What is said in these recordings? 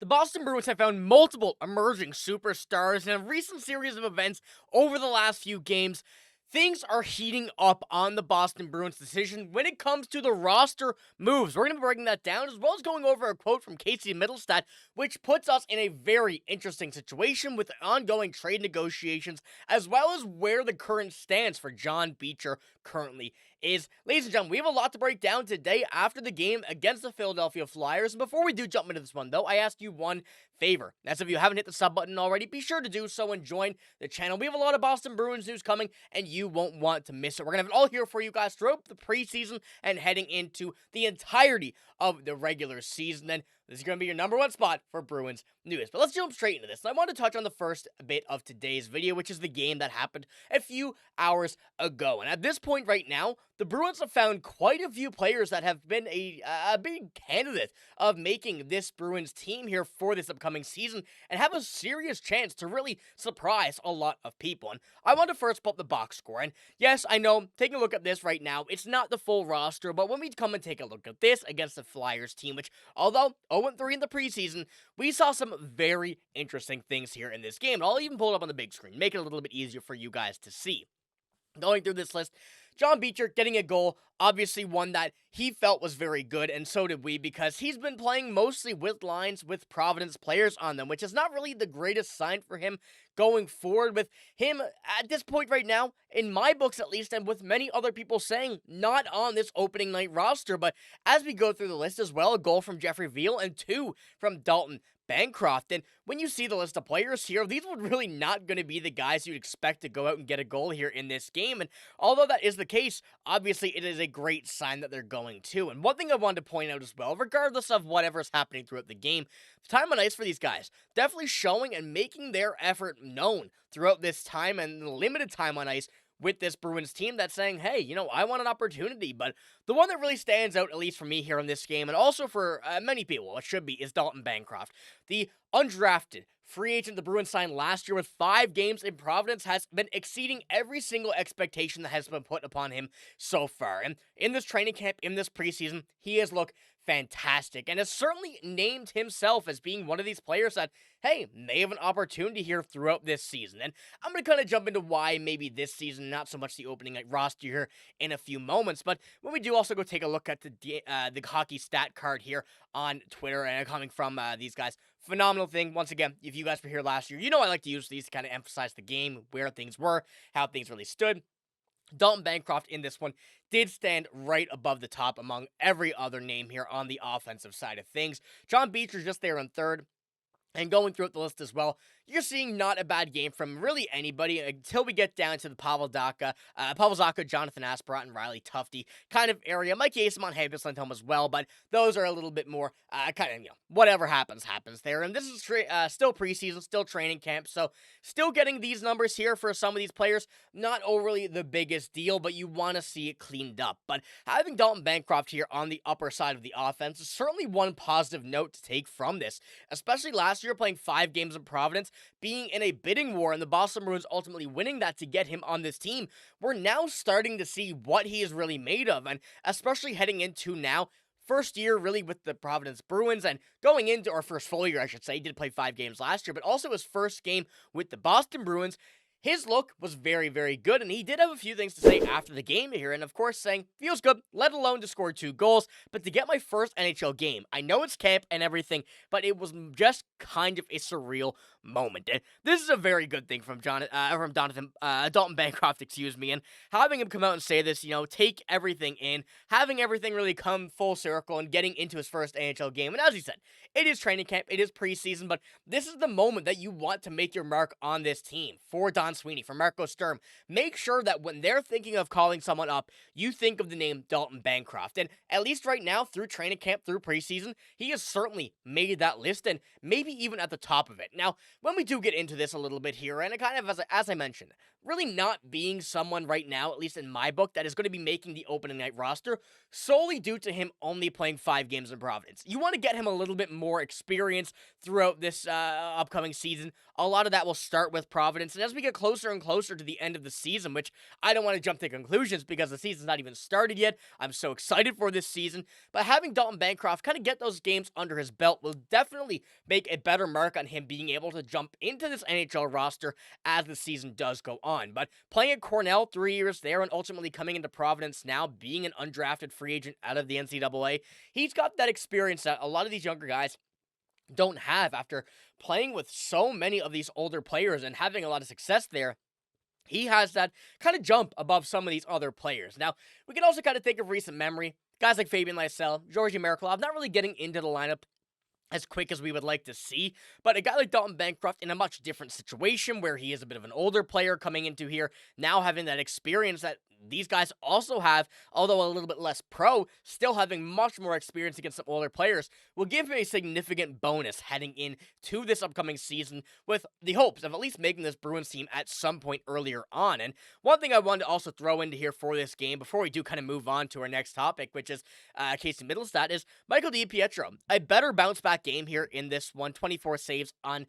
The Boston Bruins have found multiple emerging superstars in a recent series of events over the last few games. Things are heating up on the Boston Bruins decision when it comes to the roster moves. We're going to be breaking that down as well as going over a quote from Casey Mittelstadt, which puts us in a very interesting situation with ongoing trade negotiations as well as where the current stance for John Beecher currently is. Ladies and gentlemen, we have a lot to break down today after the game against the Philadelphia Flyers. Before we do jump into this one, though, I ask you one favor. That's if you haven't hit the sub button already, be sure to do so and join the channel. We have a lot of Boston Bruins news coming, and you won't want to miss it. We're going to have it all here for you guys throughout the preseason and heading into the entirety of the regular season. And this is going to be your number one spot for Bruins news. But let's jump straight into this. And I want to touch on the first bit of today's video, which is the game that happened a few hours ago. And at this point right now, the Bruins have found quite a few players that have been a big candidate of making this Bruins team here for this upcoming season and have a serious chance to really surprise a lot of people. And I want to first pull up the box score. And yes, I know, taking a look at this right now, it's not the full roster, but when we come and take a look at this against the Flyers team, which although 0-3 in the preseason, we saw some very interesting things here in this game. And I'll even pull it up on the big screen, make it a little bit easier for you guys to see. Going through this list, John Beecher getting a goal, obviously one that he felt was very good, and so did we, because he's been playing mostly with lines with Providence players on them, which is not really the greatest sign for him going forward, with him at this point right now, in my books at least, and with many other people saying not on this opening night roster. But as we go through the list as well, a goal from Jeffery Viel and two from Dalton Bancroft. And when you see the list of players here, these were really not going to be the guys you'd expect to go out and get a goal here in this game. And although that is the case, obviously it is a great sign that they're going to. And one thing I wanted to point out as well, regardless of whatever's happening throughout the game, the time on ice for these guys, definitely showing and making their effort known throughout this time and the limited time on ice with this Bruins team that's saying, hey, you know, I want an opportunity. But the one that really stands out, at least for me here in this game, and also for many people, it should be, is Dalton Bancroft. The undrafted free agent the Bruins signed last year with 5 games in Providence has been exceeding every single expectation that has been put upon him so far. And in this training camp, in this preseason, he has looked fantastic and has certainly named himself as being one of these players that, hey, may have an opportunity here throughout this season. And I'm going to kind of jump into why maybe this season, not so much the opening night roster here in a few moments. But when we do also go take a look at the hockey stat card here on Twitter and coming from these guys, phenomenal thing. Once again, if you guys were here last year, you know I like to use these to kind of emphasize the game, where things were, how things really stood. Dalton Bancroft in this one did stand right above the top among every other name here on the offensive side of things. John Beecher's just there in third. And going through the list as well, you're seeing not a bad game from really anybody until we get down to the Pavel Zacha, Jonathan Aspirant, and Riley Tufte kind of area. Mike Easemont, Elias Lindholm as well, but those are a little bit more kind of, you know, whatever happens there. And this is still preseason, still training camp, so still getting these numbers here for some of these players, not overly the biggest deal, but you want to see it cleaned up. But having Dalton Bancroft here on the upper side of the offense is certainly one positive note to take from this, especially last year playing 5 games in Providence, being in a bidding war, and the Boston Bruins ultimately winning that to get him on this team. We're now starting to see what he is really made of, and especially heading into now, first year really with the Providence Bruins, and going into our first full year, I should say. He did play 5 games last year, but also his first game with the Boston Bruins. His look was very, very good, and he did have a few things to say after the game here, and of course saying, feels good, let alone to score 2 goals, but to get my first NHL game. I know it's camp and everything, but it was just kind of a surreal moment. And this is a very good thing from Dalton Bancroft, and having him come out and say this, you know, take everything in, having everything really come full circle and getting into his first NHL game. And as he said, it is training camp, it is preseason, but this is the moment that you want to make your mark on this team. For Don Sweeney, for Marco Sturm, make sure that when they're thinking of calling someone up, you think of the name Dalton Bancroft. And at least right now, through training camp, through preseason, he has certainly made that list, and maybe even at the top of it. Now, when we do get into this a little bit here, and it kind of, as I mentioned, really not being someone right now, at least in my book, that is going to be making the opening night roster solely due to him only playing 5 games in Providence. You want to get him a little bit more experience throughout this upcoming season. A lot of that will start with Providence, and as we get closer and closer to the end of the season, which I don't want to jump to conclusions because the season's not even started yet. I'm so excited for this season. But having Dalton Bancroft kind of get those games under his belt will definitely make a better mark on him being able to jump into this NHL roster as the season does go on. But playing at Cornell 3 years there and ultimately coming into Providence now, being an undrafted free agent out of the NCAA, he's got that experience that a lot of these younger guys don't have after playing with so many of these older players and having a lot of success there. He has that kind of jump above some of these other players. Now, we can also kind of think of recent memory. Guys like Fabian Lysell, Georgi Merkulov, not really getting into the lineup as quick as we would like to see, but a guy like Dalton Bancroft in a much different situation where he is a bit of an older player coming into here, now having that experience that these guys also have, although a little bit less pro, still having much more experience against some older players, will give him a significant bonus heading into this upcoming season with the hopes of at least making this Bruins team at some point earlier on. And one thing I wanted to also throw into here for this game, before we do kind of move on to our next topic, which is Casey Mittelstadt, is Michael DiPietro. A better bounce back game here in this one, 24 saves on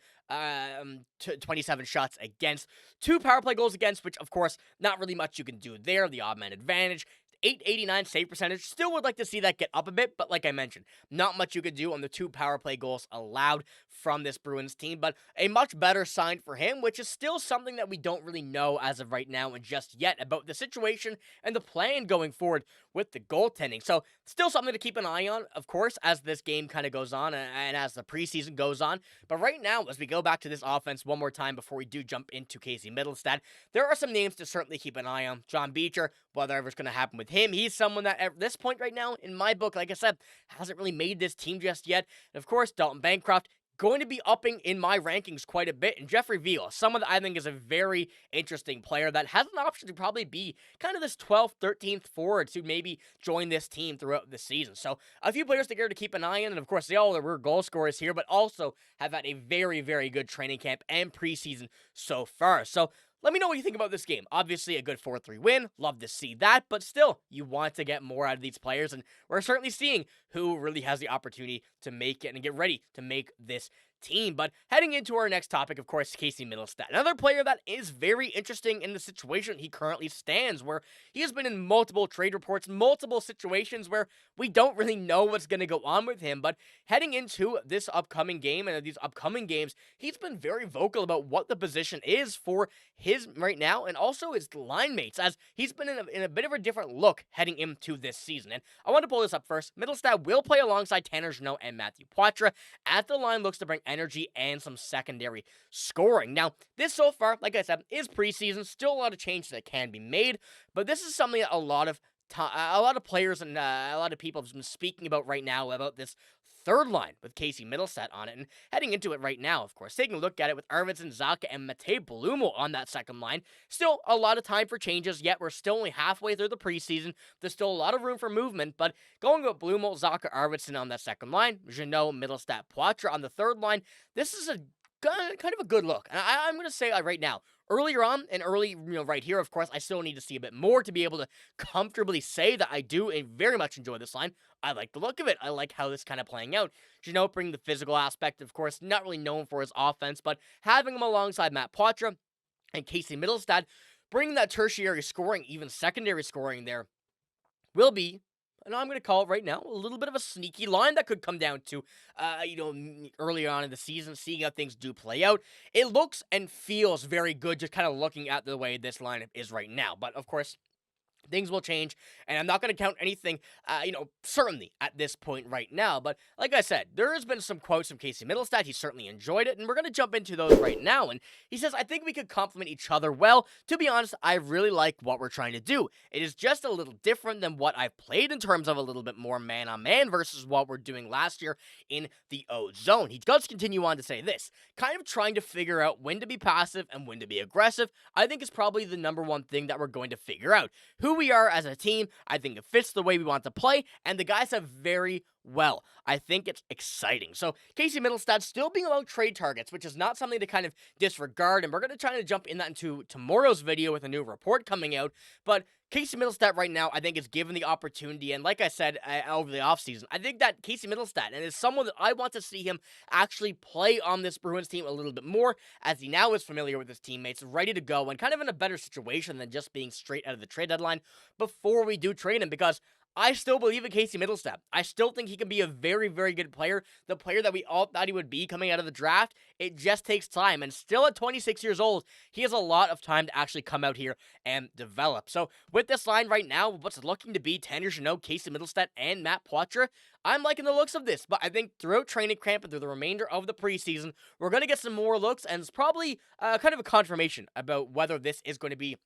27 shots against, 2 power play goals against, which of course not really much you can do there. The odd man advantage, 889 save percentage. Still would like to see that get up a bit, but like I mentioned, not much you could do on the 2 power play goals allowed from this Bruins team, but a much better sign for him, which is still something that we don't really know as of right now and just yet about the situation and the plan going forward with the goaltending. So still something to keep an eye on, of course, as this game kind of goes on and as the preseason goes on. But right now, as we go back to this offense one more time before we do jump into Casey Mittelstadt, there are some names to certainly keep an eye on. John Beecher, whatever is going to happen with him, he's someone that at this point right now, in my book, like I said, hasn't really made this team just yet. And of course, Dalton Bancroft, going to be upping in my rankings quite a bit. And Jeffery Viel, someone that I think is a very interesting player that has an option to probably be kind of this 12th, 13th forward to maybe join this team throughout the season. So a few players to keep an eye on. And of course, they all were goal scorers here, but also have had a very, very good training camp and preseason so far. So let me know what you think about this game. Obviously, a good 4-3 win. Love to see that. But still, you want to get more out of these players. And we're certainly seeing who really has the opportunity to make it and get ready to make this team. But heading into our next topic, of course, Casey Mittelstadt. Another player that is very interesting in the situation he currently stands, where he has been in multiple trade reports, multiple situations where we don't really know what's going to go on with him. But heading into this upcoming game and these upcoming games, he's been very vocal about what the position is for his right now and also his line mates, as he's been in a bit of a different look heading into this season. And I want to pull this up first. Mittelstadt will play alongside Tanner Jeannot and Matthew Poitras as the line looks to bring energy and some secondary scoring. Now, this so far, like I said, is preseason. Still a lot of changes that can be made, but this is something that a lot of players and a lot of people have been speaking about right now, about this third line with Casey Mittelstadt on it. And heading into it right now, of course, taking a look at it with Arvidsson, Zacha, and Matej Blumel on that second line. Still a lot of time for changes, yet we're still only halfway through the preseason. There's still a lot of room for movement, but going with Blumel, Zacha, Arvidsson on that second line, Jeannot, Mittelstadt, Poitras on the third line, this is a kind of a good look. And I'm going to say right now, earlier on and right here, of course, I still need to see a bit more to be able to comfortably say that I do very much enjoy this line. I like the look of it. I like how this kind of playing out. Jeannot bringing the physical aspect, of course, not really known for his offense, but having him alongside Matt Poitras and Casey Mittelstadt, bringing that tertiary scoring, even secondary scoring there, will be, and I'm going to call it right now, a little bit of a sneaky line that could come down to, earlier on in the season, seeing how things do play out. It looks and feels very good just kind of looking at the way this lineup is right now. But, of course, things will change, and I'm not going to count anything, certainly at this point right now. But like I said, there has been some quotes from Casey Mittelstadt. He certainly enjoyed it, and we're going to jump into those right now. And he says, I think we could complement each other well. To be honest, I really like what we're trying to do. It is just a little different than what I've played in terms of a little bit more man-on-man versus what we're doing last year in the O-zone. He does continue on to say this, kind of trying to figure out when to be passive and when to be aggressive, I think is probably the number one thing that we're going to figure out. Who we are as a team, I think it fits the way we want to play, and the guys have very Well, I think it's exciting. So, Casey Mittelstadt still being about trade targets, which is not something to kind of disregard. And we're going to try to jump in that into tomorrow's video with a new report coming out. But Casey Mittelstadt right now, I think, is given the opportunity. And like I said over the offseason, I think that Casey Mittelstadt and is someone that I want to see him actually play on this Bruins team a little bit more, as he now is familiar with his teammates, ready to go, and kind of in a better situation than just being straight out of the trade deadline before we do trade him. Because I still believe in Casey Mittelstadt. I still think he can be a very, very good player. The player that we all thought he would be coming out of the draft. It just takes time. And still at 26 years old, he has a lot of time to actually come out here and develop. So with this line right now, what's looking to be Tanner Jeannot, Casey Mittelstadt, and Matt Poitras, I'm liking the looks of this. But I think throughout training camp and through the remainder of the preseason, we're going to get some more looks. And it's probably kind of a confirmation about whether this is going to be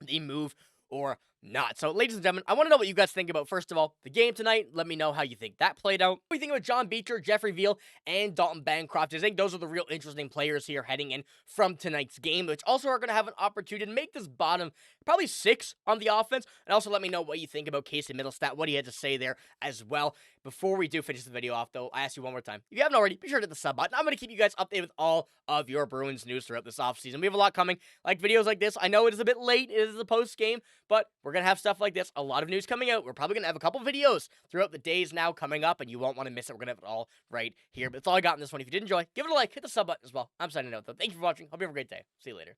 the move or not. So, ladies and gentlemen, I want to know what you guys think about, first of all, the game tonight. Let me know how you think that played out. What do you think about John Beecher, Jeffery, Viel, and Dalton Bancroft? I think those are the real interesting players here heading in from tonight's game, which also are going to have an opportunity to make this bottom probably 6 on the offense. And also let me know what you think about Casey Mittelstadt, what he had to say there as well. Before we do finish the video off, though, I ask you one more time. If you haven't already, be sure to hit the sub button. I'm going to keep you guys updated with all of your Bruins news throughout this offseason. We have a lot coming, like videos like this. I know it is a bit late. It is the post-game, but we're going to have stuff like this. A lot of news coming out. We're probably going to have a couple videos throughout the days now coming up, and you won't want to miss it. We're going to have it all right here. But that's all I got in this one. If you did enjoy, give it a like, hit the sub button as well. I'm signing out, though. Thank you for watching. Hope you have a great day. See you later.